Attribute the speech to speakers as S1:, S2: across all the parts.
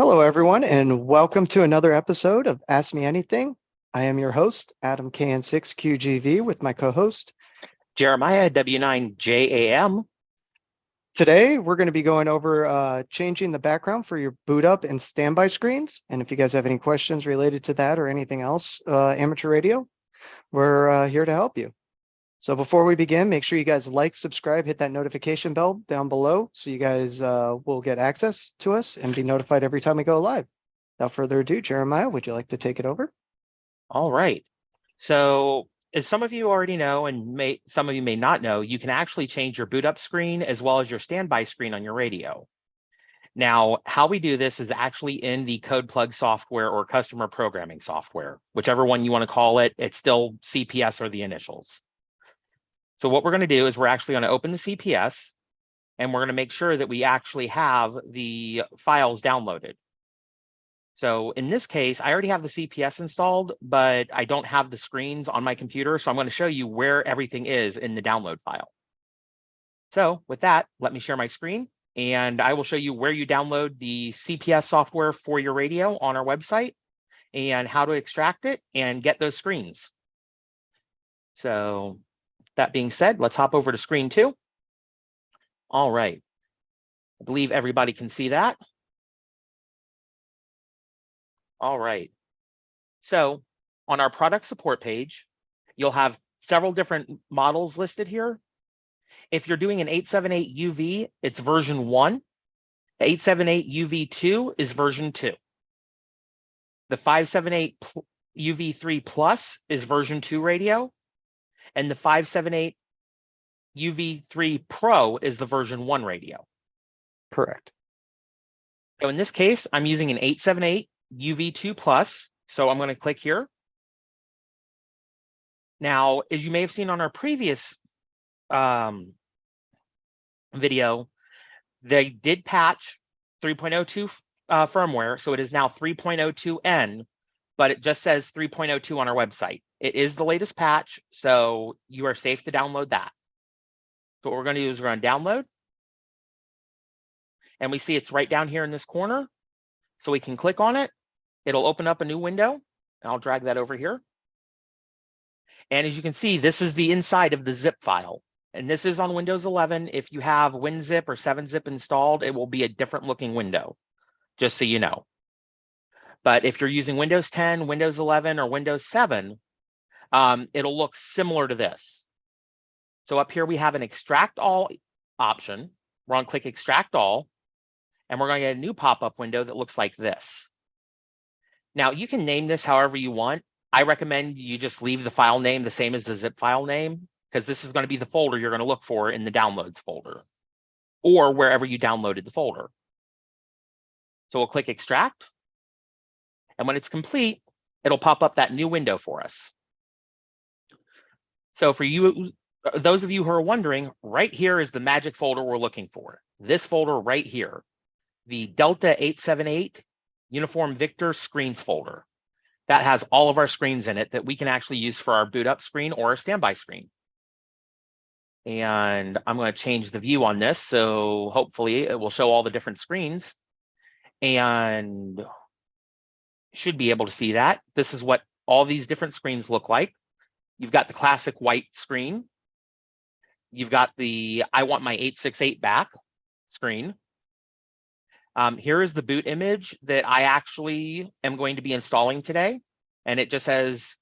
S1: Hello, everyone, and welcome to another episode of Ask Me Anything. I am your host, Adam KN6QGV, with my co-host.
S2: Jeremiah W9JAM.
S1: Today, we're going to be going over changing the background for your boot up and standby screens. And if you guys have any questions related to that or anything else, amateur radio, we're here to help you. So before we begin, make sure you guys like, subscribe, hit that notification bell down below so you guys will get access to us and be notified every time we go live. Without further ado, Jeremiah, would you like to take it over?
S2: All right. So as some of you already know, and some of you may not know, you can actually change your boot up screen as well as your standby screen on your radio. Now, how we do this is actually in the code plug software or customer programming software, whichever one you want to call it. It's still CPS or the initials. So what we're going to do is we're actually going to open the CPS and we're going to make sure that we actually have the files downloaded. So in this case, I already have the CPS installed, but I don't have the screens on my computer. So I'm going to show you where everything is in the download file. So with that, let me share my screen and I will show you where you download the CPS software for your radio on our website and how to extract it and get those screens. So that being said, let's hop over to screen 2. All right. I believe everybody can see that. All right. So on our product support page, you'll have several different models listed here. If you're doing an 878 UV, it's version 1. The 878 UV2 is version 2. The 578 UV3 Plus is version 2 radio. And the 578 UV3 Pro is the version 1 radio.
S1: Correct.
S2: So in this case, I'm using an 878 UV2 Plus. So I'm going to click here. Now, as you may have seen on our previous video, they did patch 3.02 firmware. So it is now 3.02N, but it just says 3.02 on our website. It is the latest patch, so you are safe to download that. So what we're going to do is we're going to download. And we see it's right down here in this corner. So we can click on it. It'll open up a new window. And I'll drag that over here. And as you can see, this is the inside of the zip file. And this is on Windows 11. If you have WinZip or 7-Zip installed, it will be a different looking window, just so you know. But if you're using Windows 10, Windows 11, or Windows 7, it'll look similar to this. So up here, we have an extract all option. We're going to click extract all, and we're going to get a new pop-up window that looks like this. Now, you can name this however you want. I recommend you just leave the file name the same as the zip file name, because this is going to be the folder you're going to look for in the downloads folder or wherever you downloaded the folder. So we'll click extract. And when it's complete, it'll pop up that new window for us. So for you, those of you who are wondering, right here is the magic folder we're looking for. This folder right here, the Delta 878 Uniform Victor Screens folder. That has all of our screens in it that we can actually use for our boot up screen or our standby screen. And I'm going to change the view on this, so hopefully it will show all the different screens. And should be able to see that. This is what all these different screens look like. You've got the classic white screen. You've got the I want my 868 back screen. Here is the boot image that I actually am going to be installing today. And it just says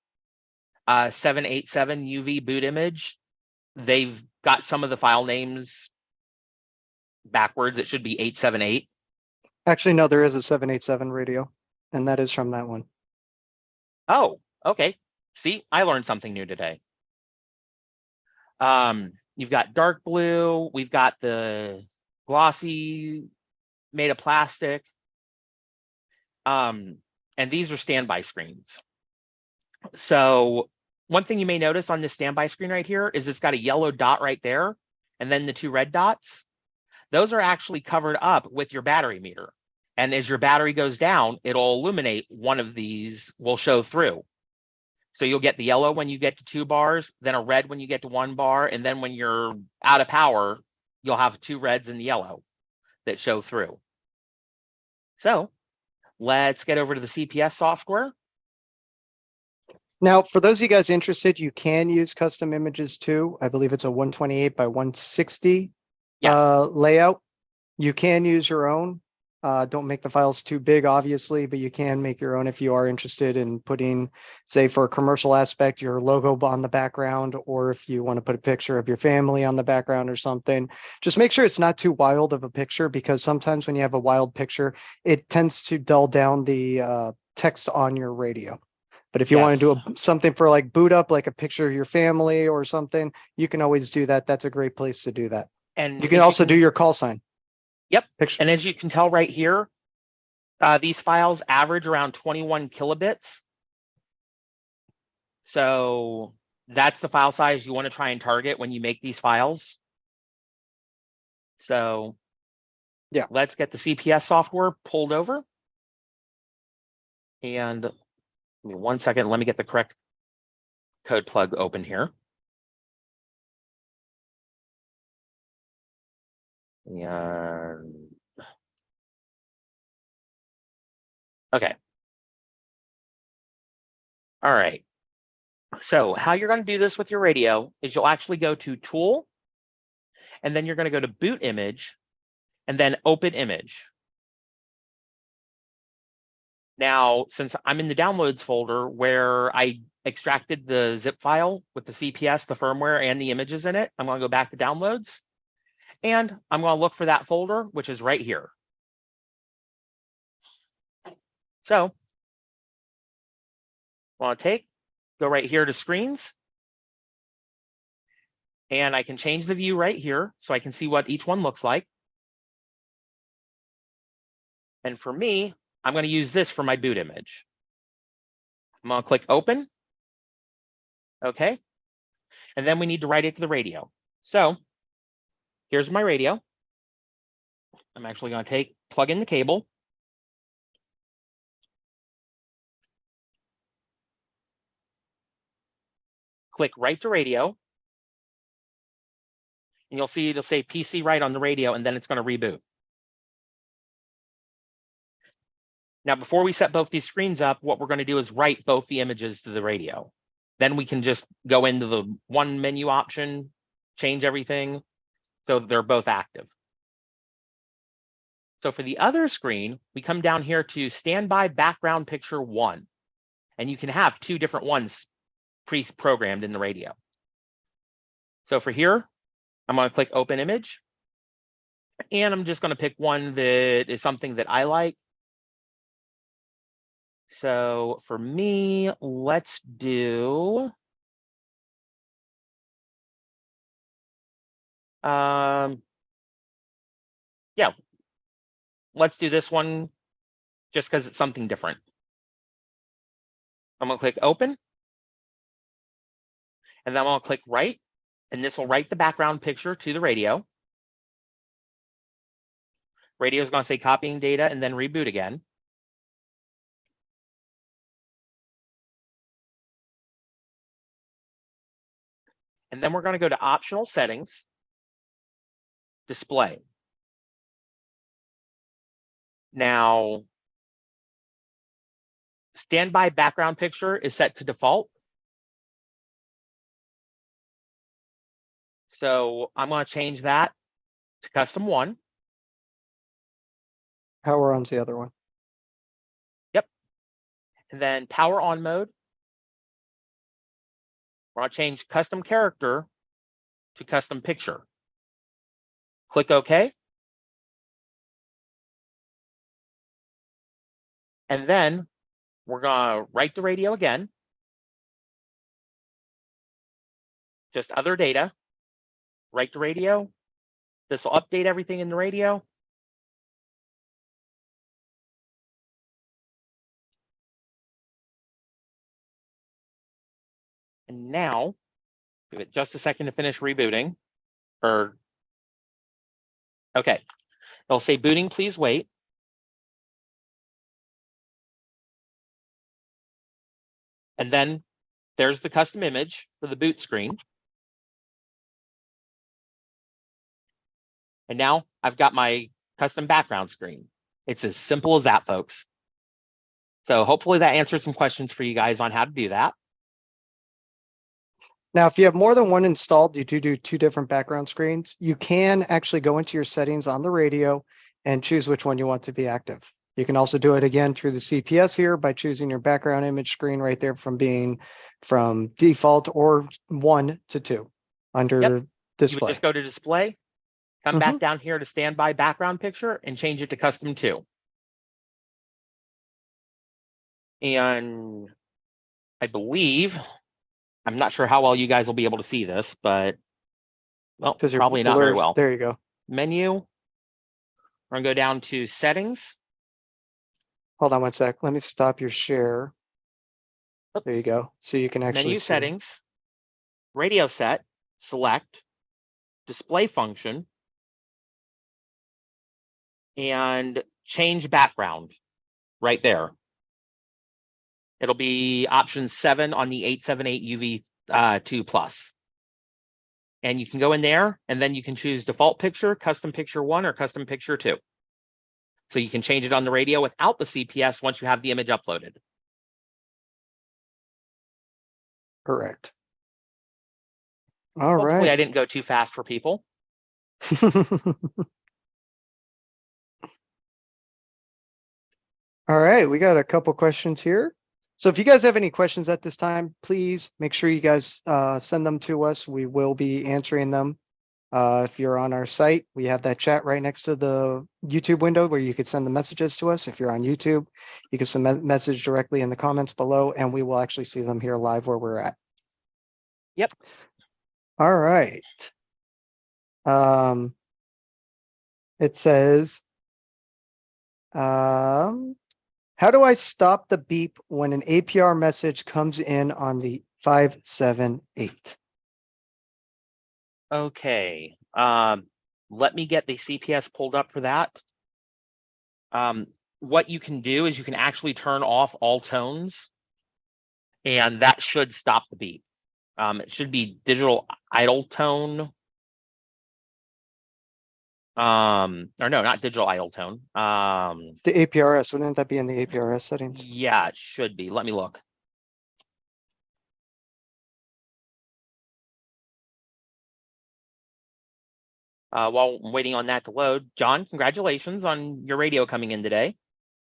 S2: 787 UV boot image. They've got some of the file names backwards. It should be 878.
S1: Actually, no, there is a 787 radio, and that is from that one.
S2: Oh, okay. See, I learned something new today. You've got dark blue. We've got the glossy made of plastic. And these are standby screens. So one thing you may notice on this standby screen right here is it's got a yellow dot right there, and then the 2 red dots. Those are actually covered up with your battery meter. And as your battery goes down, it'll illuminate one of these, will show through. So you'll get the yellow when you get to 2 bars, then a red when you get to 1 bar, and then when you're out of power, you'll have 2 reds and the yellow that show through. So let's get over to the CPS software.
S1: Now, for those of you guys interested, you can use custom images too. I believe it's a 128 by 160
S2: Yes.
S1: layout. You can use your own. Don't make the files too big, obviously, but you can make your own if you are interested in putting, say, for a commercial aspect, your logo on the background, or if you want to put a picture of your family on the background or something. Just make sure it's not too wild of a picture, because sometimes when you have a wild picture, it tends to dull down the text on your radio. But if you want to
S2: Yes.
S1: do something for like boot up, like a picture of your family or something, you can always do that. That's a great place to do that.
S2: And
S1: You can
S2: as you
S1: also do
S2: can,
S1: your call sign
S2: yep.
S1: picture.
S2: And as you can tell right here, these files average around 21 kilobits. So that's the file size you want to try and target when you make these files. So
S1: Yeah.
S2: let's get the CPS software pulled over. And give me 1 second. Let me get the correct code plug open here. And okay. All right. So how you're going to do this with your radio is you'll actually go to Tool, and then you're going to go to Boot Image, and then Open Image. Now, since I'm in the Downloads folder where I extracted the zip file with the CPS, the firmware, and the images in it, I'm going to go back to Downloads, and I'm going to look for that folder, which is right here. So, I want to go right here to Screens, and I can change the view right here so I can see what each one looks like. And for me, I'm going to use this for my boot image. I'm going to click Open. Okay. And then we need to write it to the radio. So here's my radio. I'm actually going to plug in the cable. Click Write to Radio. And you'll see it'll say PC write on the radio, and then it's going to reboot. Now, before we set both these screens up, what we're going to do is write both the images to the radio. Then we can just go into the one menu option, change everything so they're both active. So for the other screen, we come down here to Standby Background Picture 1. And you can have 2 different ones pre-programmed in the radio. So for here, I'm going to click Open Image. And I'm just going to pick one that is something that I like. So for me, let's do yeah, let's do this one just because it's something different. I'm going to click Open, and then I'm going to click Write, and this will write the background picture to the radio. Radio is going to say copying data and then reboot again. And then we're going to go to Optional Settings, Display. Now, Standby Background Picture is set to default. So I'm going to change that to Custom 1.
S1: Power on's the other one.
S2: Yep. And then Power On mode. We're going to change Custom Character to Custom Picture. Click OK. And then we're going to write the radio again. Just other data. Write the radio. This will update everything in the radio. And now, give it just a second to finish rebooting. Okay. It'll say booting, please wait. And then there's the custom image for the boot screen. And now I've got my custom background screen. It's as simple as that, folks. So hopefully that answered some questions for you guys on how to do that.
S1: Now, if you have more than one installed, you do two different background screens. You can actually go into your settings on the radio and choose which one you want to be active. You can also do it again through the CPS here by choosing your background image screen right there from default or 1 to 2 under
S2: You would
S1: display.
S2: just go to display, come back down here to standby background picture and change it to custom 2. And I believe, I'm not sure how well you guys will be able to see this, but well, probably not very well.
S1: There you go.
S2: Menu. We're gonna go down to settings.
S1: Hold on one sec. Let me stop your share. There you go. So you can actually
S2: Menu
S1: see.
S2: settings, radio set, select, display function, and change background right there. It'll be option 7 on the 878 UV2 Plus. And you can go in there and then you can choose default picture, custom picture 1, or custom picture 2. So you can change it on the radio without the CPS once you have the image uploaded.
S1: Correct. All
S2: Hopefully
S1: right.
S2: I didn't go too fast for people.
S1: All right, we got a couple questions here. So if you guys have any questions at this time, please make sure you guys send them to us. We will be answering them. If you're on our site, we have that chat right next to the YouTube window where you could send the messages to us. If you're on YouTube, you can send a message directly in the comments below, and we will actually see them here live where we're at.
S2: Yep.
S1: All right. It says, how do I stop the beep when an APR message comes in on the 578?
S2: Okay. Let me get the CPS pulled up for that. What you can do is you can actually turn off all tones, and that should stop the beep. It should be digital idle tone. Or no, not digital idle tone.
S1: The APRS, wouldn't that be in the APRS settings?
S2: Yeah, it should be. Let me look. While I'm waiting on that to load, John, congratulations on your radio coming in today.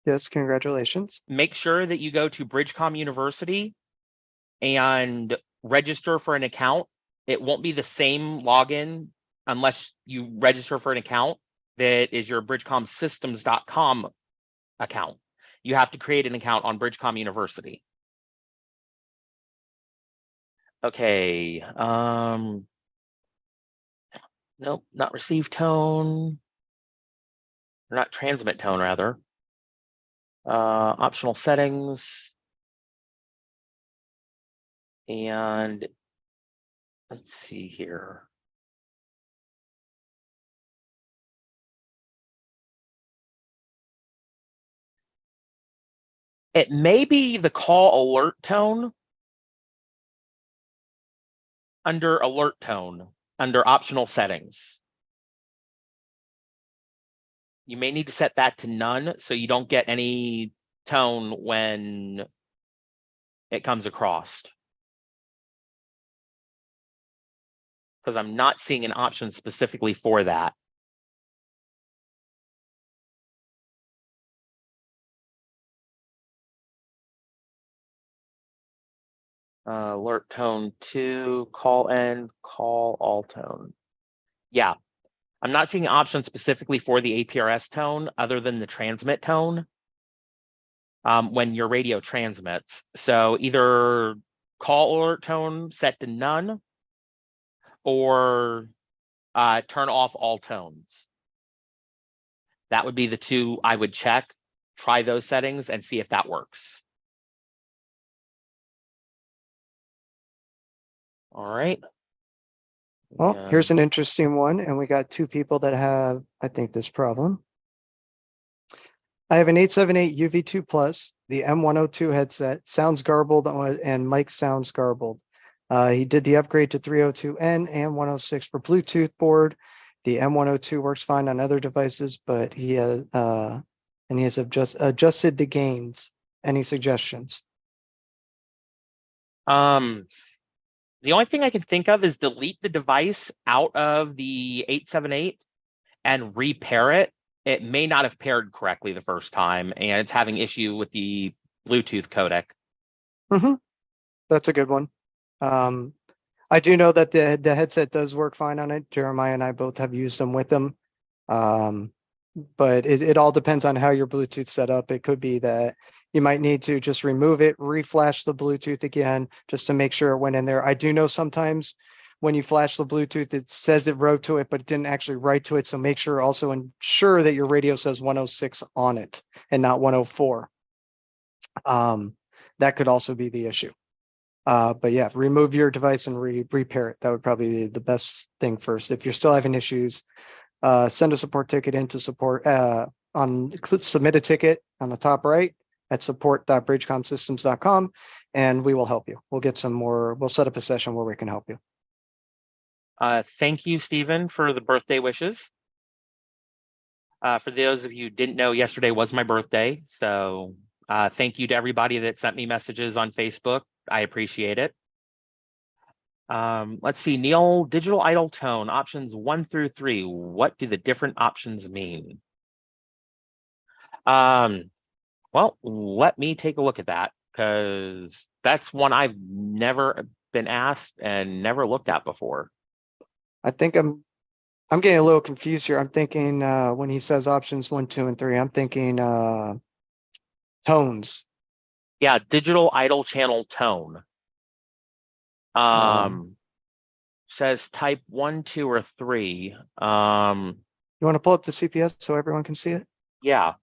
S1: Yes, congratulations.
S2: Make sure that you go to BridgeCom University and register for an account. It won't be the same login unless you register for an account that is your bridgecomsystems.com account. You have to create an account on BridgeCom University. Okay. Nope, not receive tone. Or not transmit tone, rather. Optional settings. And let's see here. It may be the call alert tone under alert tone, under optional settings. You may need to set that to none so you don't get any tone when it comes across. Because I'm not seeing an option specifically for that. Alert tone 2, call end, call all tone. Yeah, I'm not seeing an option specifically for the APRS tone other than the transmit tone when your radio transmits. So either call alert tone set to none or turn off all tones. That would be the two I would check. Try those settings and see if that works. All right.
S1: Well, here's an interesting one, and we got 2 people that have, I think, this problem. I have an 878 UV2 Plus. The M102 headset sounds garbled and mic sounds garbled. He did the upgrade to 302N and 106 for Bluetooth board. The M102 works fine on other devices, but he has adjusted the gains. Any suggestions?
S2: The only thing I can think of is delete the device out of the 878 and repair it. It may not have paired correctly the first time, and it's having issue with the Bluetooth codec.
S1: That's a good one. I do know that the headset does work fine on it. Jeremiah and I both have used them with them. But it all depends on how your Bluetooth's set up. It could be that you might need to just remove it, reflash the Bluetooth again, just to make sure it went in there. I do know sometimes when you flash the Bluetooth, it says it wrote to it, but it didn't actually write to it. So make sure also ensure that your radio says 106 on it and not 104. That could also be the issue. But yeah, remove your device and repair it. That would probably be the best thing first. If you're still having issues, send a support ticket into support submit a ticket on the top right at support.bridgecomsystems.com, and we will help you. We'll get some more. We'll set up a session where we can help you.
S2: Thank you, Stephen, for the birthday wishes. For those of you who didn't know, yesterday was my birthday. So thank you to everybody that sent me messages on Facebook. I appreciate it. Let's see, Neil, digital idle tone, options 1 through 3. What do the different options mean? Well, let me take a look at that, because that's one I've never been asked and never looked at before.
S1: I think I'm getting a little confused here. I'm thinking when he says options 1, 2, and 3, I'm thinking tones.
S2: Yeah, digital idle channel tone. Says type 1, 2, or 3.
S1: You want to pull up the CPS so everyone can see it?
S2: Yeah.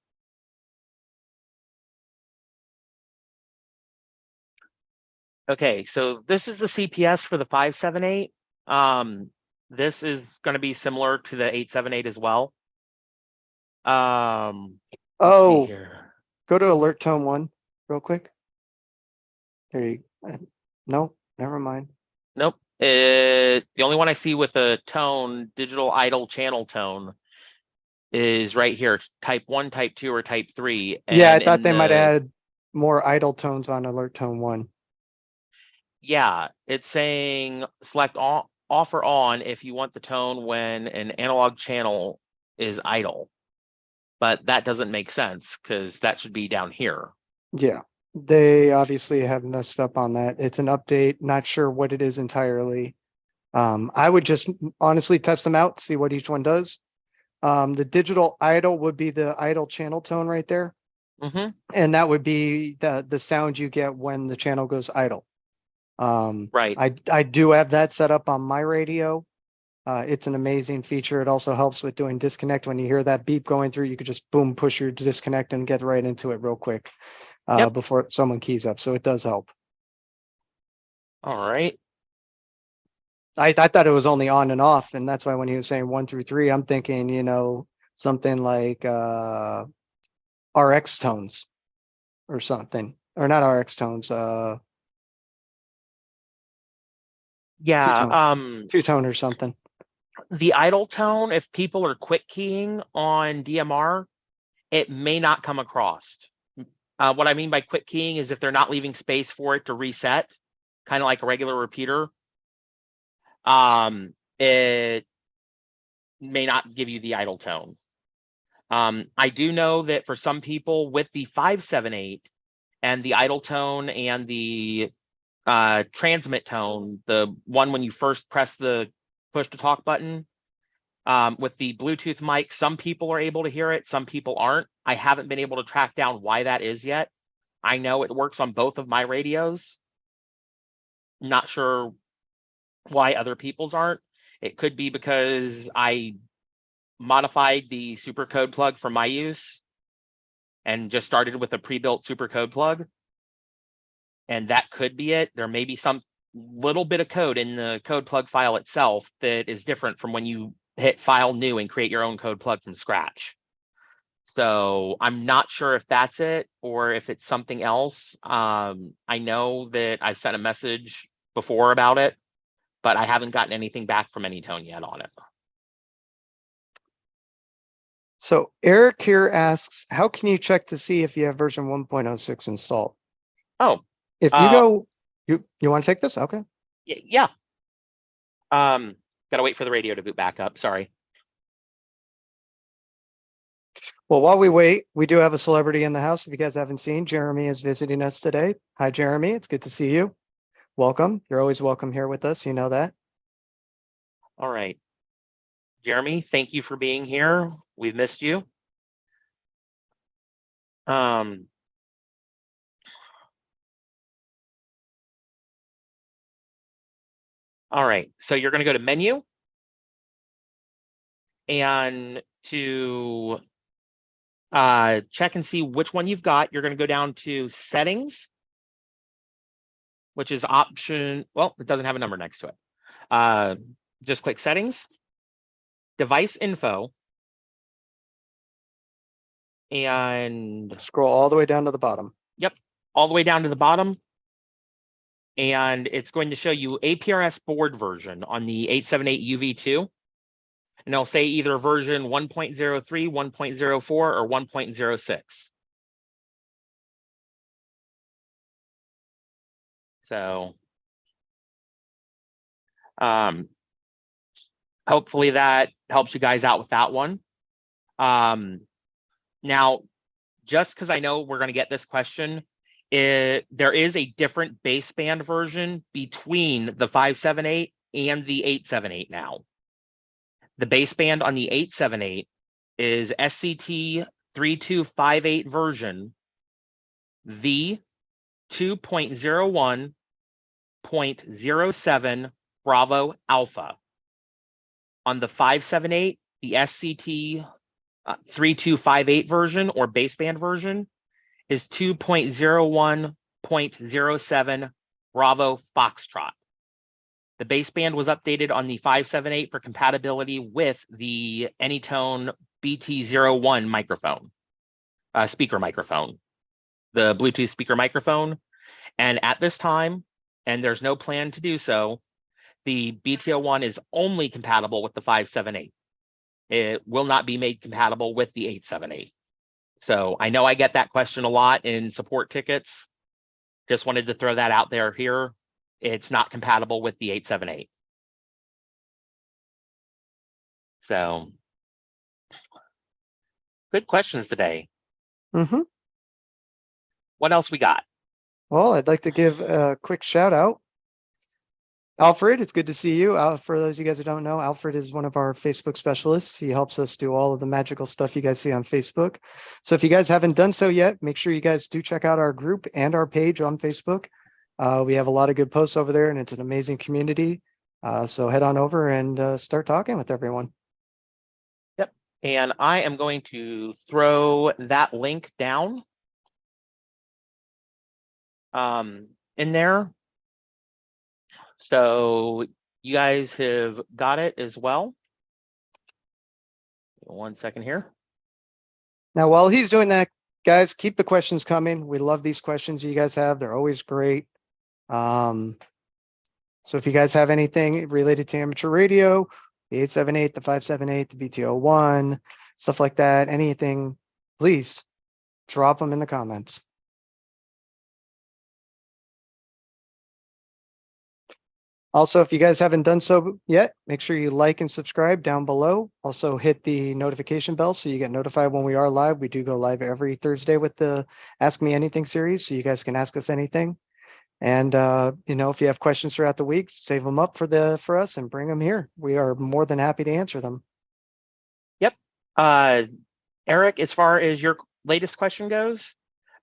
S2: Okay, so this is the CPS for the 578. This is going to be similar to the 878 as well. Let's see here.
S1: Go to alert tone 1 real quick. There you no, never mind.
S2: Nope. The only one I see with a tone, digital idle channel tone, is right here, type 1, type 2, or type 3. And
S1: yeah, I thought they might add more idle tones on alert tone 1.
S2: Yeah, it's saying select off or on if you want the tone when an analog channel is idle. But that doesn't make sense, because that should be down here.
S1: Yeah, they obviously have messed up on that. It's an update, not sure what it is entirely. I would just honestly test them out, see what each one does. The digital idle would be the idle channel tone right there. And that would be the sound you get when the channel goes idle.
S2: Right.
S1: I do have that set up on my radio. It's an amazing feature. It also helps with doing disconnect. When you hear that beep going through, you could just boom, push your disconnect and get right into it real quick before someone keys up. So it does help.
S2: All right.
S1: I thought it was only on and off, and that's why when he was saying 1 through 3, I'm thinking, something like RX tones or something, or not RX tones.
S2: Yeah.
S1: Two-tone or something.
S2: The idle tone, if people are quick keying on DMR, it may not come across. What I mean by quick keying is if they're not leaving space for it to reset, kind of like a regular repeater, it may not give you the idle tone. I do know that for some people with the 578 and the idle tone and the transmit tone, the one when you first press the push to talk button, with the Bluetooth mic, some people are able to hear it, some people aren't. I haven't been able to track down why that is yet. I know it works on both of my radios. Not sure why other people's aren't. It could be because I modified the supercode plug for my use and just started with a pre-built supercode plug. And that could be it. There may be some little bit of code in the code plug file itself that is different from when you hit file new and create your own code plug from scratch. So I'm not sure if that's it or if it's something else. I know that I've sent a message before about it, but I haven't gotten anything back from AnyTone yet on it.
S1: So Eric here asks, how can you check to see if you have version 1.06 installed?
S2: Oh,
S1: If you go, you want to take this? Okay.
S2: yeah. Gotta wait for the radio to boot back up. Sorry.
S1: Well, while we wait, we do have a celebrity in the house. If you guys haven't seen, Jeremy is visiting us today. Hi, Jeremy. It's good to see you. Welcome. You're always welcome here with us. You know that.
S2: All right. Jeremy, thank you for being here. We've missed you. All right, so you're going to go to menu, and to check and see which one you've got, you're going to go down to settings, which is option, well, it doesn't have a number next to it. Just click settings, device info, and
S1: Scroll all the way down to the bottom.
S2: yep, all the way down to the bottom. And it's going to show you APRS board version on the 878 UV2. And it'll say either version 1.03, 1.04, or 1.06. So hopefully that helps you guys out with that one. Now, just because I know we're going to get this question, there is a different baseband version between the 578 and the 878 now. The baseband on the 878 is SCT 3258 version V 2.01.07 Bravo Alpha. On the 578, the SCT 3258 version or baseband version is 2.01.07 Bravo Foxtrot. The baseband was updated on the 578 for compatibility with the AnyTone BT01 microphone, speaker microphone, the Bluetooth speaker microphone. And at this time, and there's no plan to do so, the BT01 is only compatible with the 578. It will not be made compatible with the 878. So I know I get that question a lot in support tickets. Just wanted to throw that out there here. It's not compatible with the 878. So good questions today.
S1: Mm-hmm.
S2: What else we got?
S1: Well, I'd like to give a quick shout out. Alfred, it's good to see you. For those of you guys who don't know, Alfred is one of our Facebook specialists. He helps us do all of the magical stuff you guys see on Facebook. So if you guys haven't done so yet, make sure you guys do check out our group and our page on Facebook. We have a lot of good posts over there, and it's an amazing community. So head on over and start talking with everyone.
S2: Yep. And I am going to throw that link down in there. So you guys have got it as well. 1 second here.
S1: Now, while he's doing that, guys, keep the questions coming. We love these questions you guys have. They're always great. So if you guys have anything related to amateur radio, the 878, the 578, the BT01, stuff like that, anything, please drop them in the comments. Also, if you guys haven't done so yet, make sure you like and subscribe down below. Also hit the notification bell so you get notified when we are live. We do go live every Thursday with the Ask Me Anything series, so you guys can ask us anything. And if you have questions throughout the week, save them up for us and bring them here. We are more than happy to answer them.
S2: Yep. Eric, as far as your latest question goes,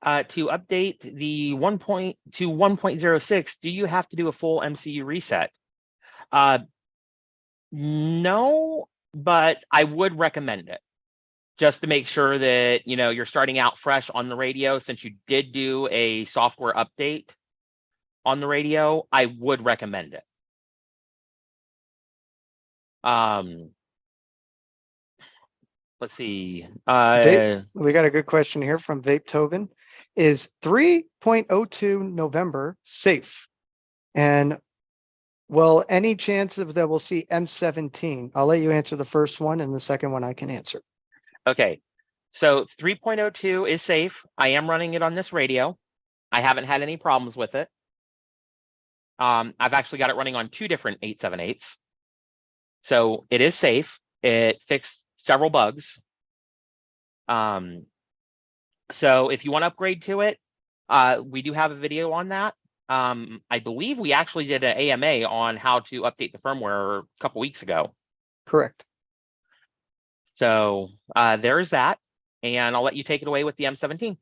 S2: to update the 1.06, do you have to do a full MCU reset? No, but I would recommend it just to make sure that you're starting out fresh on the radio. Since you did do a software update on the radio, I would recommend it. Let's see.
S1: We got a good question here from Vape Tobin. Is 3.02 November safe? And well, any chance of that we'll see M17? I'll let you answer the first one, and the second one I can answer.
S2: Okay, so 3.02 is safe. I am running it on this radio. I haven't had any problems with it. I've actually got it running on 2 different 878s. So it is safe. It fixed several bugs. So if you want to upgrade to it, we do have a video on that. I believe we actually did an AMA on how to update the firmware a couple weeks ago.
S1: Correct.
S2: So there's that. And I'll let you take it away with the M17.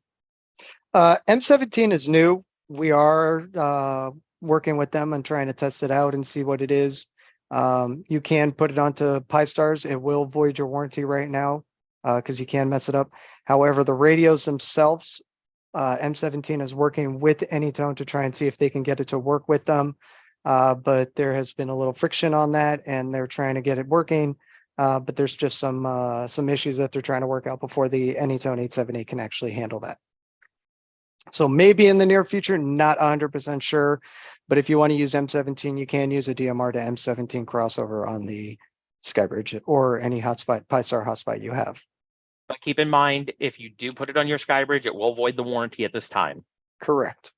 S1: M17 is new. We are working with them and trying to test it out and see what it is. You can put it onto Pi-Stars. It will void your warranty right now because you can mess it up. However, the radios themselves, M17 is working with AnyTone to try and see if they can get it to work with them. But there has been a little friction on that, and they're trying to get it working. But there's just some issues that they're trying to work out before the AnyTone 878 can actually handle that. So maybe in the near future, not 100% sure, but if you want to use M17, you can use a DMR to M17 crossover on the SkyBridge or any hotspot, Pi-Star hotspot you have.
S2: But keep in mind, if you do put it on your SkyBridge, it will void the warranty at this time.
S1: Correct.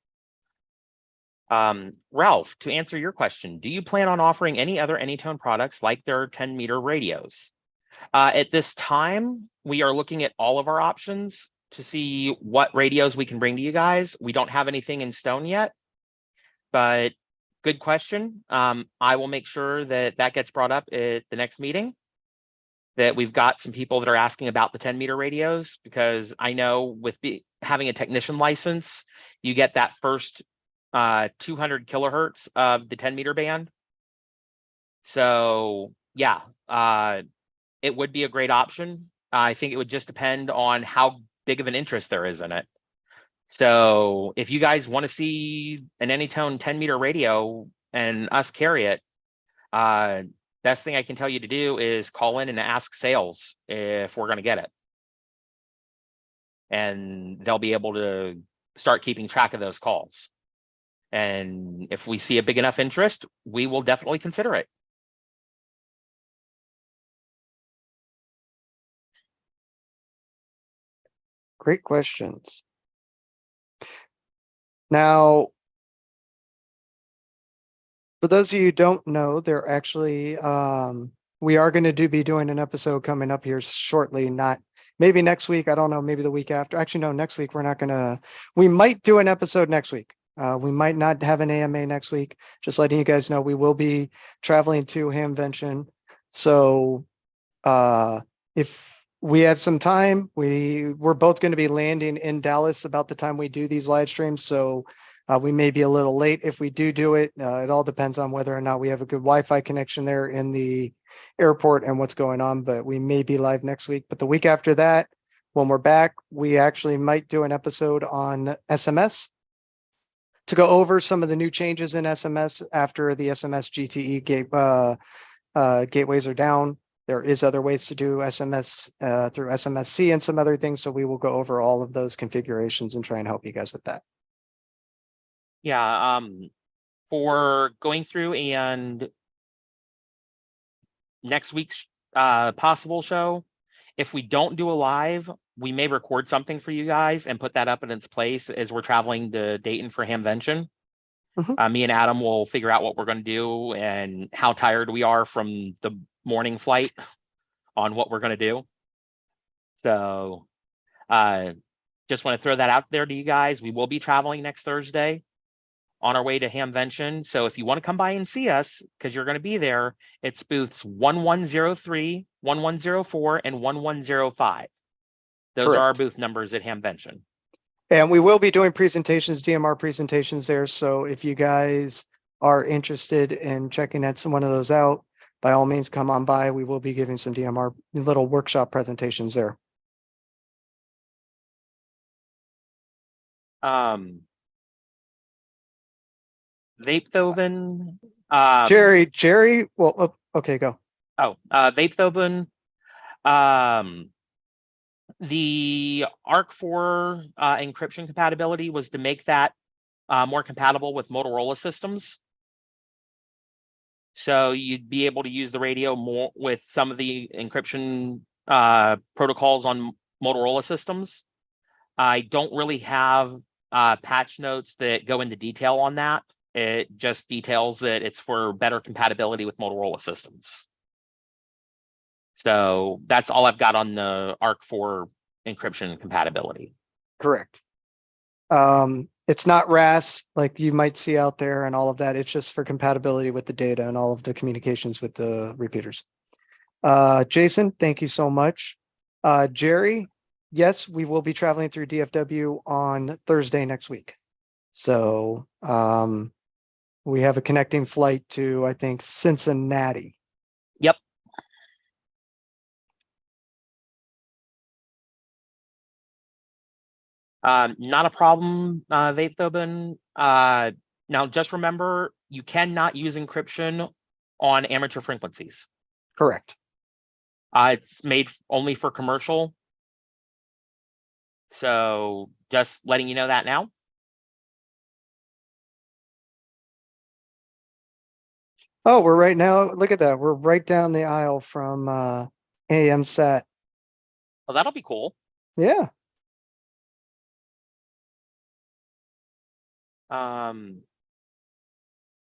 S2: Ralph, to answer your question, do you plan on offering any other AnyTone products like their 10-meter radios? At this time, we are looking at all of our options to see what radios we can bring to you guys. We don't have anything in stone yet, but good question. I will make sure that that gets brought up at the next meeting, that we've got some people that are asking about the 10-meter radios, because I know with having a technician license, you get that first 200 kilohertz of the 10-meter band. So yeah, it would be a great option. I think it would just depend on how big of an interest there is in it. So if you guys want to see an AnyTone 10-meter radio and us carry it, best thing I can tell you to do is call in and ask sales if we're going to get it. And they'll be able to start keeping track of those calls. And if we see a big enough interest, we will definitely consider it.
S1: Great questions. Now, for those of you who don't know, they're actually, we are going to be doing an episode coming up here shortly, not maybe next week. I don't know, maybe the week after. Actually, no, next week we're not going to, we might do an episode next week. We might not have an AMA next week. Just letting you guys know, we will be traveling to Hamvention. So if we have some time, we're both going to be landing in Dallas about the time we do these live streams. So we may be a little late if we do it. It all depends on whether or not we have a good Wi-Fi connection there in the airport and what's going on, but we may be live next week. But the week after that, when we're back, we actually might do an episode on SMS to go over some of the new changes in SMS after the SMS GTE gateways are down. There is other ways to do SMS through SMSC and some other things. So we will go over all of those configurations and try and help you guys with that.
S2: Yeah, for going through and next week's possible show, if we don't do a live, we may record something for you guys and put that up in its place as we're traveling to Dayton for Hamvention. Me and Adam will figure out what we're going to do and how tired we are from the morning flight on what we're going to do. So just want to throw that out there to you guys. We will be traveling next Thursday on our way to Hamvention. So if you want to come by and see us, because you're going to be there, it's booths 1103, 1104, and 1105. Those
S1: Correct.
S2: are our booth numbers at Hamvention.
S1: And we will be doing presentations, DMR presentations there. So if you guys are interested in checking one of those out, by all means, come on by. We will be giving some DMR little workshop presentations there.
S2: Vapehoven.
S1: Jerry, well, okay, go.
S2: Vapehoven. The ARC4 encryption compatibility was to make that more compatible with Motorola systems. So you'd be able to use the radio more with some of the encryption protocols on Motorola systems. I don't really have patch notes that go into detail on that. It just details that it's for better compatibility with Motorola systems. So that's all I've got on the ARC4 encryption compatibility.
S1: Correct. It's not RAS like you might see out there and all of that. It's just for compatibility with the data and all of the communications with the repeaters. Jason, thank you so much. Jerry, yes, we will be traveling through DFW on Thursday next week. So we have a connecting flight to, I think, Cincinnati.
S2: Yep. Not a problem, Vathobin. Now, just remember, you cannot use encryption on amateur frequencies.
S1: Correct.
S2: It's made only for commercial. So just letting you know that now.
S1: Oh, we're right now. Look at that. We're right down the aisle from AM Sat.
S2: Well, that'll be cool.
S1: Yeah.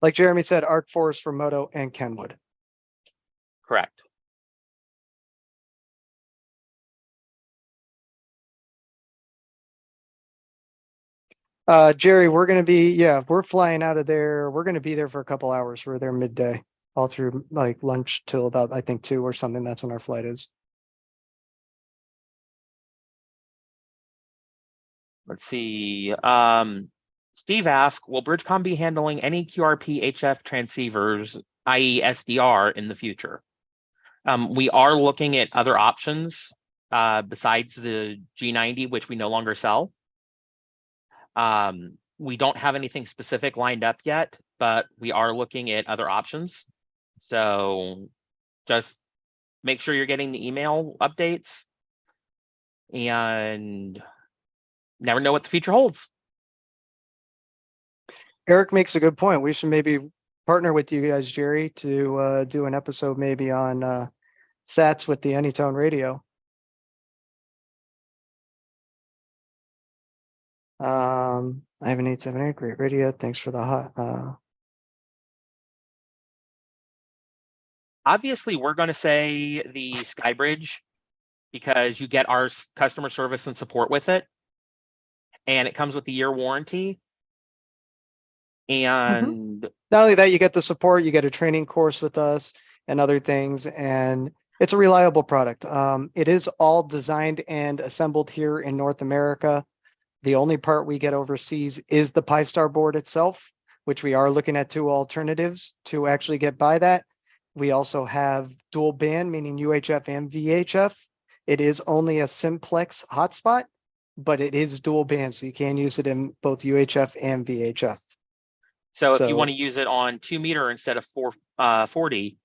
S1: Like Jeremy said, ARC4 is for Moto and Kenwood.
S2: Correct.
S1: Jerry, we're going to be, yeah, we're flying out of there. We're going to be there for a couple hours. We're there midday, all through like lunch till about, I think, 2 or something. That's when our flight is.
S2: Let's see. Steve asked, will BridgeCom be handling any QRP HF transceivers, i.e. SDR, in the future? We are looking at other options besides the G90, which we no longer sell. We don't have anything specific lined up yet, but we are looking at other options. So just make sure you're getting the email updates and never know what the future holds.
S1: Eric makes a good point. We should maybe partner with you guys, Jerry, to do an episode maybe on SATs with the AnyTone radio. I have an 878, great radio. Thanks for the hot.
S2: Obviously, we're going to say the Skybridge because you get our customer service and support with it. And it comes with a year warranty. And
S1: not only that, you get the support, you get a training course with us and other things. And it's a reliable product. It is all designed and assembled here in North America. The only part we get overseas is the Pi-Star board itself, which we are looking at 2 alternatives to actually get by that. We also have dual band, meaning UHF and VHF. It is only a simplex hotspot, but it is dual band, so you can use it in both UHF and VHF.
S2: So if you want to use it on 2 meter instead of 440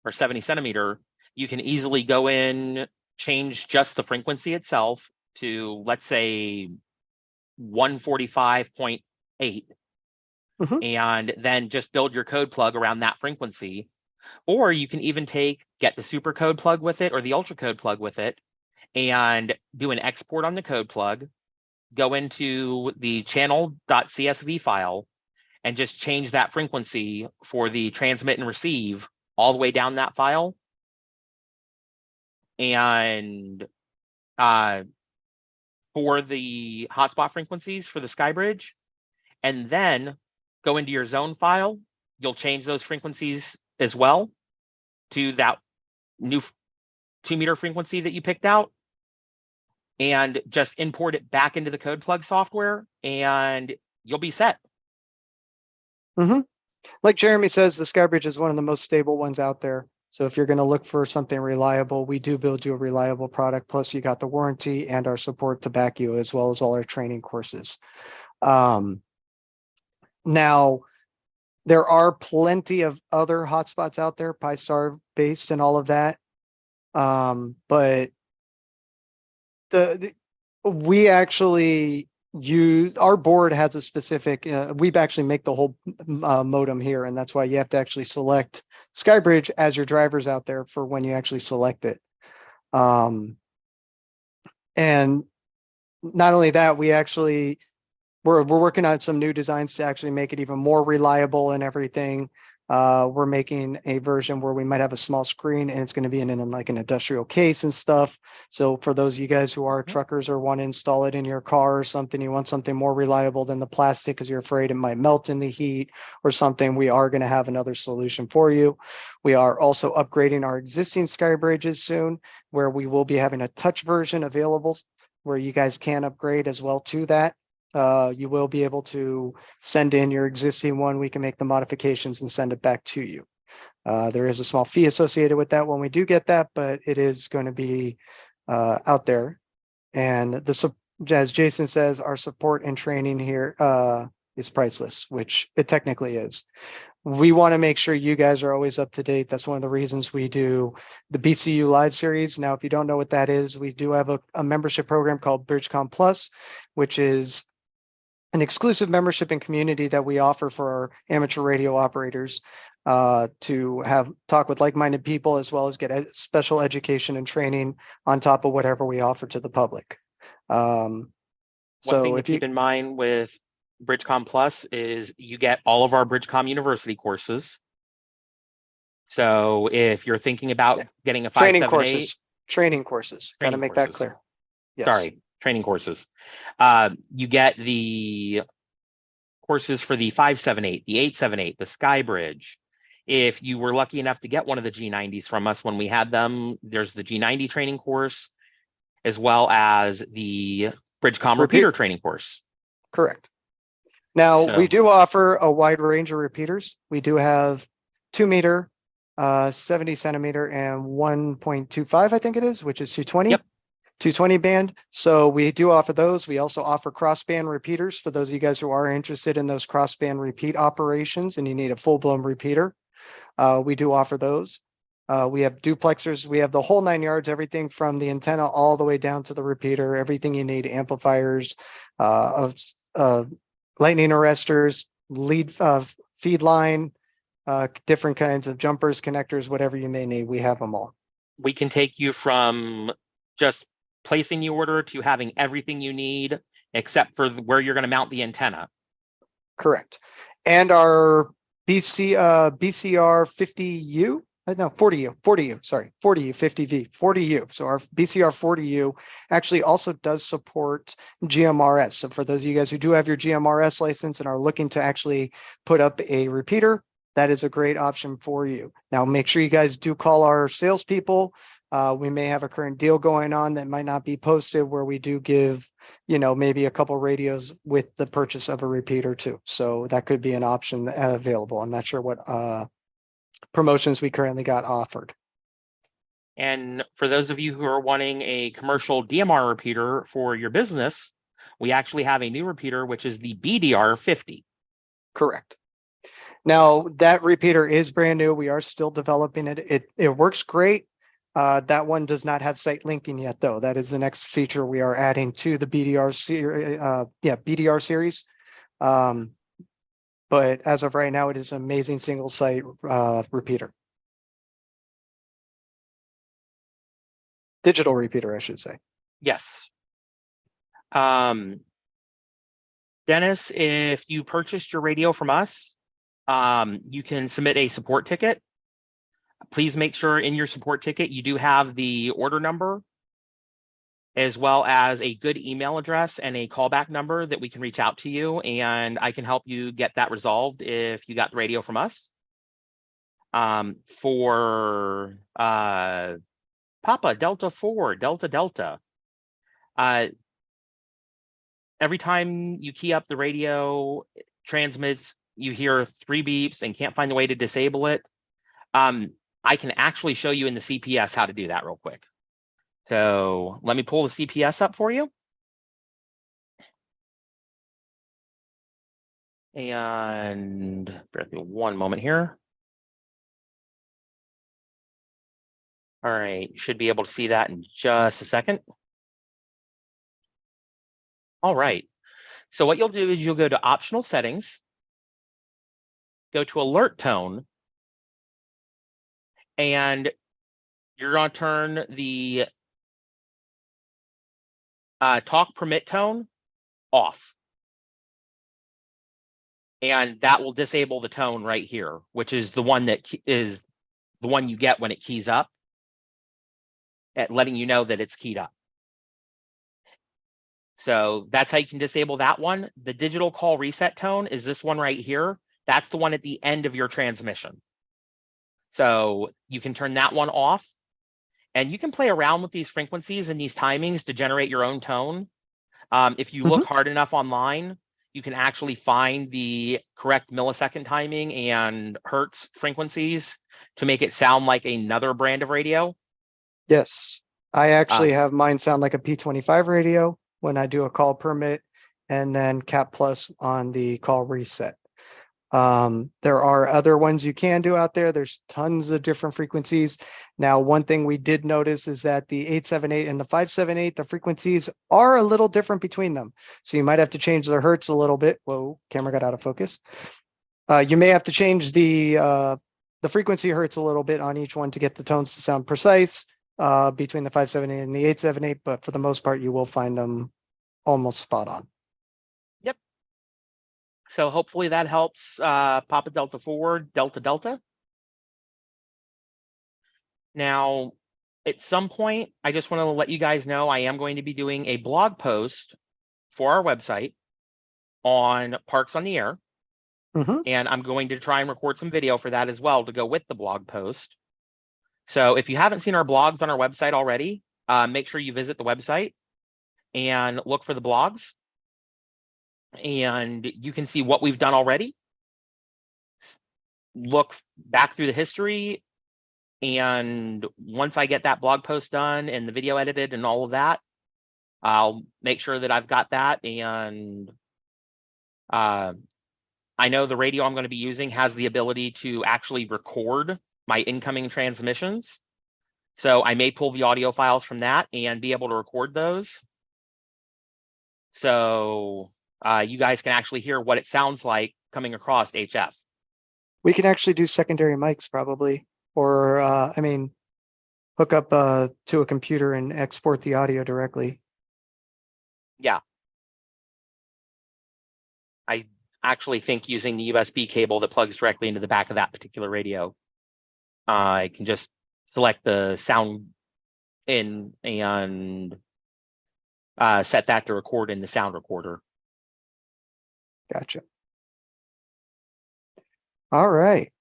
S2: or 70 centimeter, you can easily go in, change just the frequency itself to, let's say, 145.8, and then just build your code plug around that frequency. Or you can even get the super code plug with it or the ultra code plug with it and do an export on the code plug, go into the channel.csv file and just change that frequency for the transmit and receive all the way down that file. And for the hotspot frequencies for the Skybridge, and then go into your zone file, you'll change those frequencies as well to that new 2 meter frequency that you picked out, and just import it back into the code plug software and you'll be set.
S1: Like Jeremy says, the Skybridge is one of the most stable ones out there. So if you're going to look for something reliable, we do build you a reliable product. Plus you got the warranty and our support to back you, as well as all our training courses. Now, there are plenty of other hotspots out there, Pi-Star based and all of that. But we actually our board has a specific, we actually make the whole modem here, and that's why you have to actually select Skybridge as your drivers out there for when you actually select it. And not only that, we're working on some new designs to actually make it even more reliable and everything. We're making a version where we might have a small screen and it's going to be in like an industrial case and stuff. So for those of you guys who are truckers or want to install it in your car or something, you want something more reliable than the plastic because you're afraid it might melt in the heat or something, we are going to have another solution for you. We are also upgrading our existing sky bridges soon, where we will be having a touch version available where you guys can upgrade as well to that. You will be able to send in your existing one. We can make the modifications and send it back to you. There is a small fee associated with that when we do get that, but it is going to be out there. And as Jason says, our support and training here is priceless, which it technically is. We want to make sure you guys are always up to date. That's one of the reasons we do the BCU Live series. Now, if you don't know what that is, we do have a membership program called BridgeCom Plus, which is an exclusive membership and community that we offer for our amateur radio operators to have talk with like-minded people, as well as get special education and training on top of whatever we offer to the public.
S2: One thing to keep in mind with BridgeCom Plus is you get all of our BridgeCom University courses. So if you're thinking about getting a 578
S1: training courses, got to make that clear.
S2: Yes. Sorry, training courses. You get the courses for the 578, the 878, the Sky Bridge. If you were lucky enough to get one of the G90s from us when we had them, there's the G90 training course, as well as the BridgeCom repeater training course.
S1: Correct. Now, we do offer a wide range of repeaters. We do have 2 meter, 70 centimeter, and 1.25, I think it is, which is 220.
S2: Yep.
S1: 220 band. So we do offer those. We also offer crossband repeaters for those of you guys who are interested in those crossband repeat operations and you need a full-blown repeater. We do offer those. We have duplexers. We have the whole 9 yards, everything from the antenna all the way down to the repeater, everything you need, amplifiers, lightning arresters, lead feed line, different kinds of jumpers, connectors, whatever you may need. We have them all.
S2: We can take you from just placing the order to having everything you need except for where you're going to mount the antenna.
S1: Correct. And our BCR 50U, no, 40U, sorry, 40U, 50V, 40U. So our BCR 40U actually also does support GMRS. So for those of you guys who do have your GMRS license and are looking to actually put up a repeater, that is a great option for you. Now, make sure you guys do call our salespeople. We may have a current deal going on that might not be posted where we do give, maybe a couple radios with the purchase of a repeater too. So that could be an option available. I'm not sure what promotions we currently got offered.
S2: And for those of you who are wanting a commercial DMR repeater for your business, we actually have a new repeater, which is the BDR 50.
S1: Correct. Now that repeater is brand new. We are still developing it. It works great. That one does not have site linking yet, though. That is the next feature we are adding to the BDR series. BDR series. But as of right now, it is an amazing single site repeater. Digital repeater, I should say.
S2: Yes. Dennis, if you purchased your radio from us, you can submit a support ticket. Please make sure in your support ticket you do have the order number, as well as a good email address and a callback number that we can reach out to you, and I can help you get that resolved if you got the radio from us. For Papa Delta 4, Delta Delta, every time you key up the radio, it transmits, you hear 3 beeps and can't find a way to disable it. I can actually show you in the CPS how to do that real quick. So let me pull the CPS up for you. And bear with me one moment here. All right, should be able to see that in just a second. All right, so what you'll do is you'll go to optional settings, go to alert tone, and you're going to turn the talk permit tone off. And that will disable the tone right here, which is the one that is the one you get when it keys up, at letting you know that it's keyed up. So that's how you can disable that one. The digital call reset tone is this one right here. That's the one at the end of your transmission. So you can turn that one off, and you can play around with these frequencies and these timings to generate your own tone. If you look hard enough online, you can actually find the correct millisecond timing and hertz frequencies to make it sound like another brand of radio.
S1: Yes, I actually have mine sound like a P25 radio when I do a call permit, and then cap plus on the call reset. There are other ones you can do out there. There's tons of different frequencies. Now, one thing we did notice is that the 878 and the 578, the frequencies are a little different between them. So you might have to change the hertz a little bit. Whoa, camera got out of focus. You may have to change the frequency hertz a little bit on each one to get the tones to sound precise between the 578 and the 878, but for the most part, you will find them almost spot on.
S2: Yep. So hopefully that helps. Papa Delta forward, Delta Delta. Now, at some point, I just want to let you guys know I am going to be doing a blog post for our website on Parks on the Air. And I'm going to try and record some video for that as well to go with the blog post. So if you haven't seen our blogs on our website already, make sure you visit the website and look for the blogs. And you can see what we've done already. Look back through the history. And once I get that blog post done and the video edited and all of that, I'll make sure that I've got that. And I know the radio I'm going to be using has the ability to actually record my incoming transmissions. So I may pull the audio files from that and be able to record those. So you guys can actually hear what it sounds like coming across HF.
S1: We can actually do secondary mics probably, or I mean, hook up to a computer and export the audio directly.
S2: Yeah. I actually think using the USB cable that plugs directly into the back of that particular radio, I can just select the sound in and set that to record in the sound recorder.
S1: Gotcha. All right.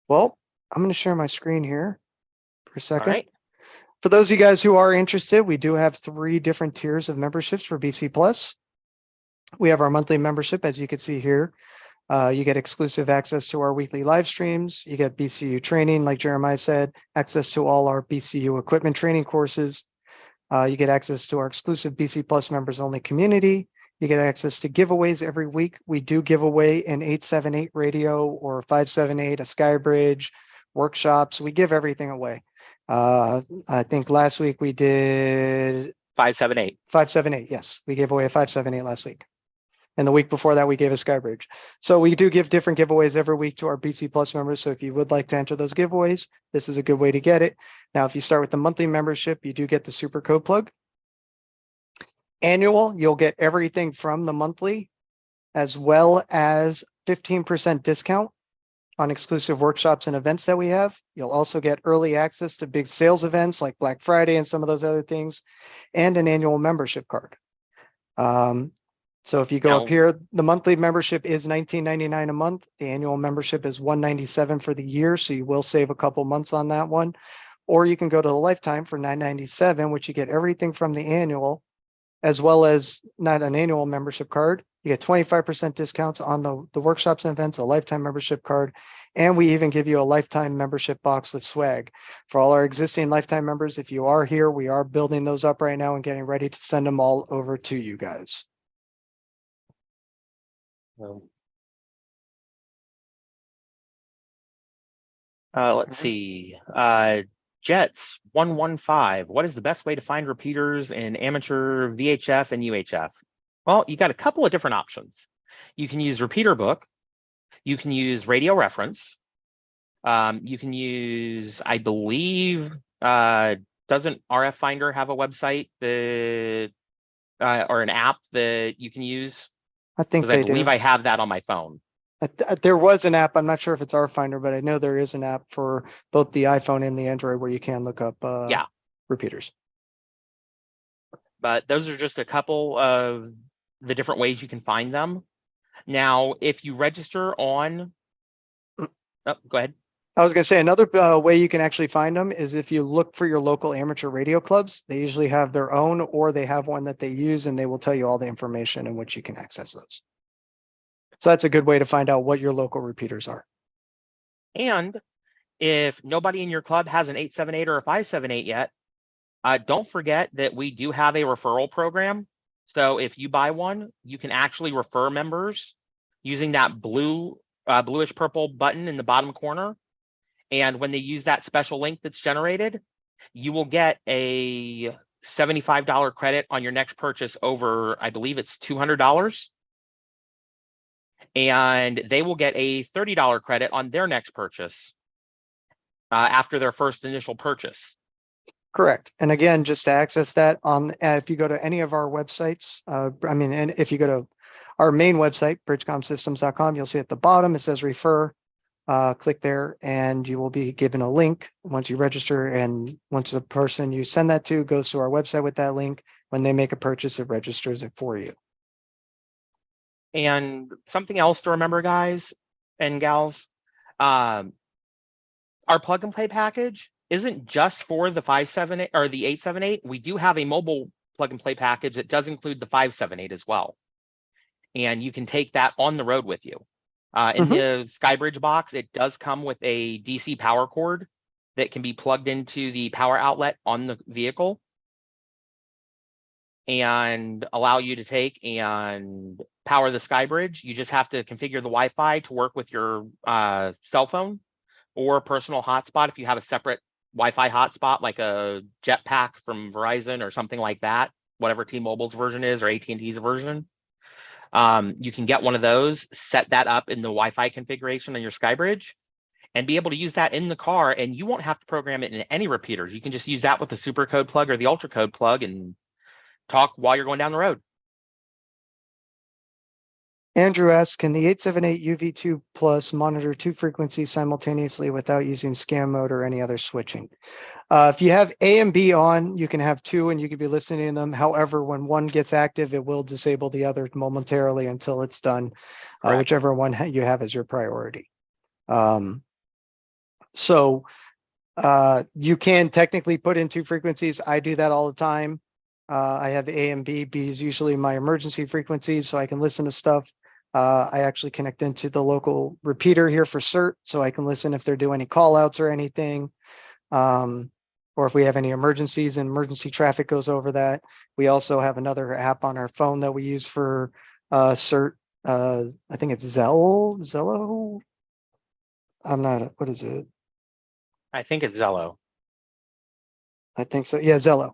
S1: Well, I'm going to share my screen here for a second.
S2: All right.
S1: For those of you guys who are interested, we do have 3 different tiers of memberships for BC Plus. We have our monthly membership, as you can see here. You get exclusive access to our weekly live streams. You get BCU training, like Jeremiah said, access to all our BCU equipment training courses. You get access to our exclusive BC Plus members only community. You get access to giveaways every week. We do give away an 878 radio or 578, a Skybridge, workshops. We give everything away. I think last week we did
S2: 578.
S1: 578. Yes, we gave away a 578 last week. And the week before that, we gave a Skybridge. So we do give different giveaways every week to our BC Plus members. So if you would like to enter those giveaways, this is a good way to get it. Now, if you start with the monthly membership, you do get the super code plug. Annual, you'll get everything from the monthly, as well as 15% discount on exclusive workshops and events that we have. You'll also get early access to big sales events like Black Friday and some of those other things, and an annual membership card. So if you go up here, the monthly membership is $19.99 a month. The annual membership is $197 for the year. So you will save a couple months on that one. Or you can go to the lifetime for $997, which you get everything from the annual, as well as not an annual membership card. You get 25% discounts on the workshops and events, a lifetime membership card. And we even give you a lifetime membership box with swag. For all our existing lifetime members, if you are here, we are building those up right now and getting ready to send them all over to you guys.
S2: Let's see. Jets 115. What is the best way to find repeaters in amateur VHF and UHF? Well, you got a couple of different options. You can use Repeater Book. You can use Radio Reference. You can use, I believe, doesn't RF Finder have a website that or an app that you can use?
S1: I think
S2: Because I
S1: they
S2: believe
S1: do.
S2: I have that on my phone.
S1: There was an app. I'm not sure if it's our Finder, but I know there is an app for both the iPhone and the Android where you can look up
S2: Yeah,
S1: repeaters.
S2: but those are just a couple of the different ways you can find them. Now, if you register on, oh, go ahead.
S1: I was going to say another way you can actually find them is if you look for your local amateur radio clubs. They usually have their own, or they have one that they use, and they will tell you all the information in which you can access those. So that's a good way to find out what your local repeaters are.
S2: And if nobody in your club has an 878 or a 578 yet, don't forget that we do have a referral program. So if you buy one, you can actually refer members using that bluish purple button in the bottom corner. And when they use that special link that's generated, you will get a $75 credit on your next purchase over, I believe it's $200. And they will get a $30 credit on their next purchase after their first initial purchase.
S1: Correct. And again, just to access that on, if you go to any of our websites, and if you go to our main website, bridgecomsystems.com, you'll see at the bottom, it says refer. Click there and you will be given a link once you register. And once the person you send that to goes to our website with that link, when they make a purchase, it registers it for you.
S2: And something else to remember, guys and gals, our plug and play package isn't just for the 578 or the 878. We do have a mobile plug and play package that does include the 578 as well. And you can take that on the road with you. In the SkyBridge box, it does come with a DC power cord that can be plugged into the power outlet on the vehicle and allow you to take and power the SkyBridge. You just have to configure the Wi-Fi to work with your cell phone or personal hotspot if you have a separate Wi-Fi hotspot like a Jetpack from Verizon or something like that, whatever T-Mobile's version is or AT&T's version. You can get one of those, set that up in the Wi-Fi configuration on your SkyBridge, and be able to use that in the car, and you won't have to program it in any repeaters. You can just use that with the super code plug or the ultra code plug and talk while you're going down the road.
S1: Andrew asks, can the 878 UV2 Plus monitor two frequencies simultaneously without using scan mode or any other switching? If you have A and B on, you can have two and you can be listening to them. However, when one gets active, it will disable the other momentarily until it's done, whichever one you have as your priority. So you can technically put in two frequencies. I do that all the time. I have A and B. B is usually my emergency frequencies, so I can listen to stuff. I actually connect into the local repeater here for CERT, so I can listen if they're doing any call outs or anything. Or if we have any emergencies and emergency traffic goes over that. We also have another app on our phone that we use for CERT. I think it's Zello. I'm not, what is it?
S2: I think it's Zello.
S1: I think so. Yeah, Zello.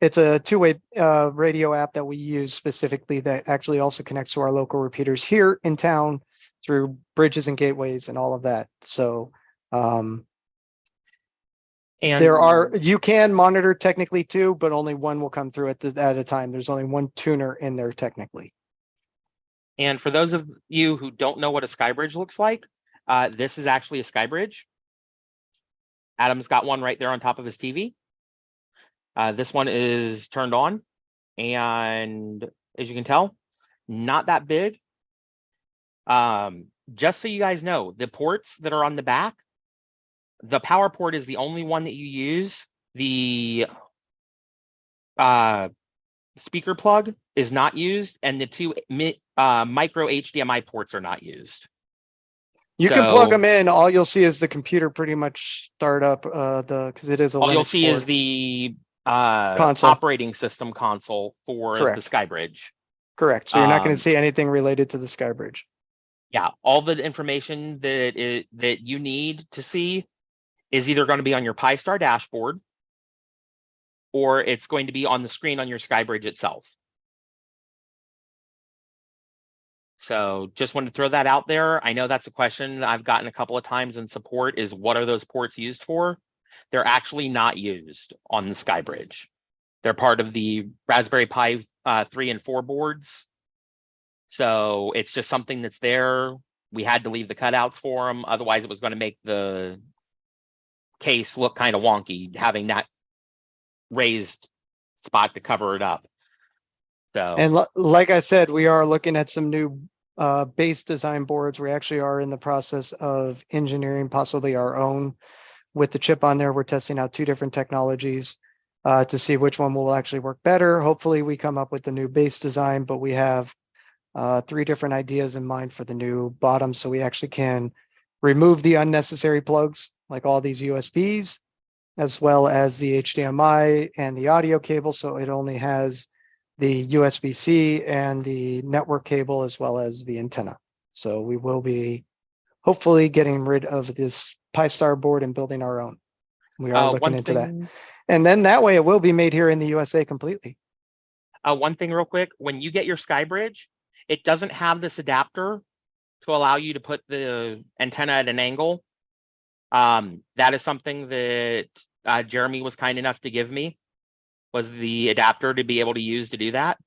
S1: It's a two-way radio app that we use specifically that actually also connects to our local repeaters here in town through bridges and gateways and all of that. So you can monitor technically two, but only one will come through at a time. There's only one tuner in there technically.
S2: And for those of you who don't know what a SkyBridge looks like, this is actually a SkyBridge. Adam's got one right there on top of his TV. This one is turned on, and as you can tell, not that big. Just so you guys know, the ports that are on the back, the power port is the only one that you use. The speaker plug is not used, and the two micro HDMI ports are not used.
S1: You can plug them in. All you'll see is the computer pretty much start up because it is a
S2: all
S1: Linux
S2: you'll see
S1: board.
S2: Is the
S1: console.
S2: operating system console for the SkyBridge.
S1: Correct. So you're not going to see anything related to the SkyBridge.
S2: Yeah, all the information that you need to see is either going to be on your Pi-Star dashboard or it's going to be on the screen on your SkyBridge itself. So just wanted to throw that out there. I know that's a question I've gotten a couple of times in support is what are those ports used for? They're actually not used on the SkyBridge. They're part of the Raspberry Pi 3 and 4 boards. So it's just something that's there. We had to leave the cutouts for them. Otherwise, it was going to make the case look kind of wonky, having that raised spot to cover it up. So,
S1: And like I said, we are looking at some new base design boards. We actually are in the process of engineering possibly our own with the chip on there. We're testing out 2 different technologies to see which one will actually work better. Hopefully we come up with the new base design, but we have 3 different ideas in mind for the new bottom. So we actually can remove the unnecessary plugs, like all these USBs, as well as the HDMI and the audio cable. So it only has the USB-C and the network cable, as well as the antenna. So we will be hopefully getting rid of this Pi-Star board and building our own. We are looking into that. And then that way it will be made here in the USA completely.
S2: One thing real quick, when you get your SkyBridge, it doesn't have this adapter to allow you to put the antenna at an angle. That is something that Jeremy was kind enough to give me, was the adapter to be able to use to do that.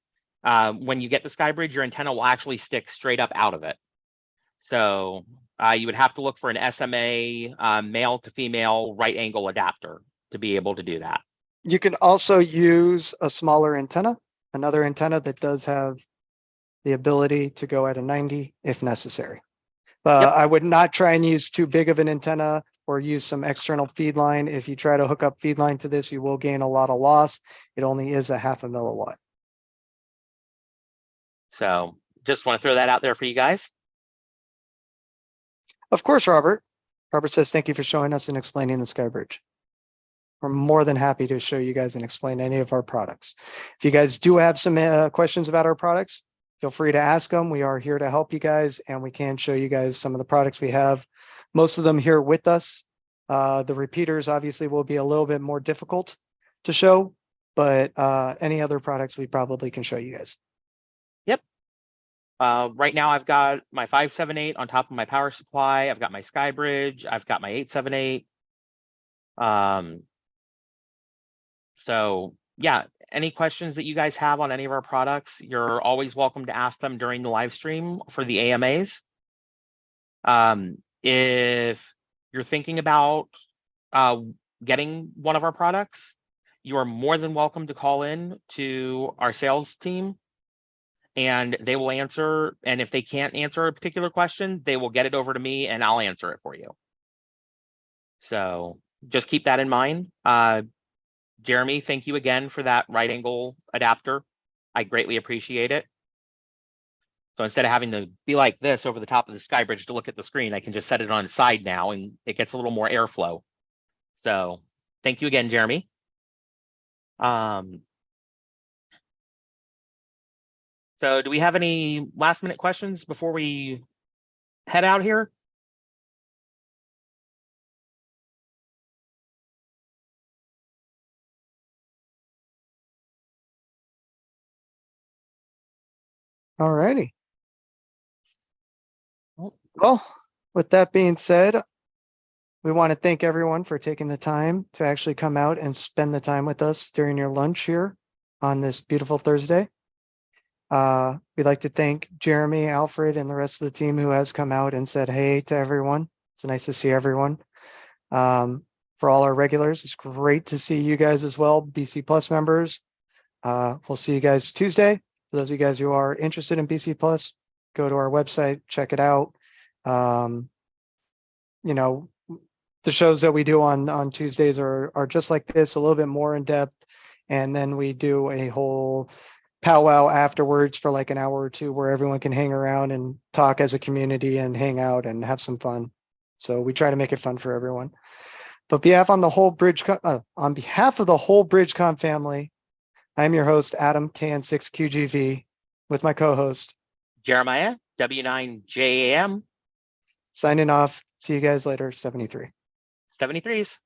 S2: When you get the SkyBridge, your antenna will actually stick straight up out of it. So you would have to look for an SMA male to female right angle adapter to be able to do that.
S1: You can also use a smaller antenna, another antenna that does have the ability to go at a 90 if necessary.
S2: Yep.
S1: I would not try and use too big of an antenna or use some external feed line. If you try to hook up feed line to this, you will gain a lot of loss. It only is a 0.5 milliwatt.
S2: So just want to throw that out there for you guys.
S1: Of course, Robert. Robert says, thank you for showing us and explaining the SkyBridge. We're more than happy to show you guys and explain any of our products. If you guys do have some questions about our products, feel free to ask them. We are here to help you guys, and we can show you guys some of the products we have. Most of them here with us. The repeaters obviously will be a little bit more difficult to show, but any other products we probably can show you guys.
S2: Yep. Right now I've got my 578 on top of my power supply. I've got my SkyBridge. I've got my 878. So yeah, any questions that you guys have on any of our products, you're always welcome to ask them during the live stream for the AMAs. If you're thinking about getting one of our products, you are more than welcome to call in to our sales team and they will answer. And if they can't answer a particular question, they will get it over to me and I'll answer it for you. So just keep that in mind. Jeremy, thank you again for that right angle adapter. I greatly appreciate it. So instead of having to be like this over the top of the SkyBridge to look at the screen, I can just set it on its side now and it gets a little more airflow. So thank you again, Jeremy. So do we have any last minute questions before we head out here?
S1: All righty. Well, with that being said, we want to thank everyone for taking the time to actually come out and spend the time with us during your lunch here on this beautiful Thursday. We'd like to thank Jeremy, Alfred, and the rest of the team who has come out and said hey to everyone. It's nice to see everyone. For all our regulars, it's great to see you guys as well, BC Plus members. We'll see you guys Tuesday. For those of you guys who are interested in BC Plus, go to our website, check it out. You know, the shows that we do on Tuesdays are just like this, a little bit more in depth. And then we do a whole powwow afterwards for like an hour or two where everyone can hang around and talk as a community and hang out and have some fun. So we try to make it fun for everyone. But on behalf of the whole BridgeCom family, I'm your host, Adam, KN6QGV, with my co-host,
S2: Jeremiah, W9JAM.
S1: Signing off. See you guys later, 73.
S2: 73s.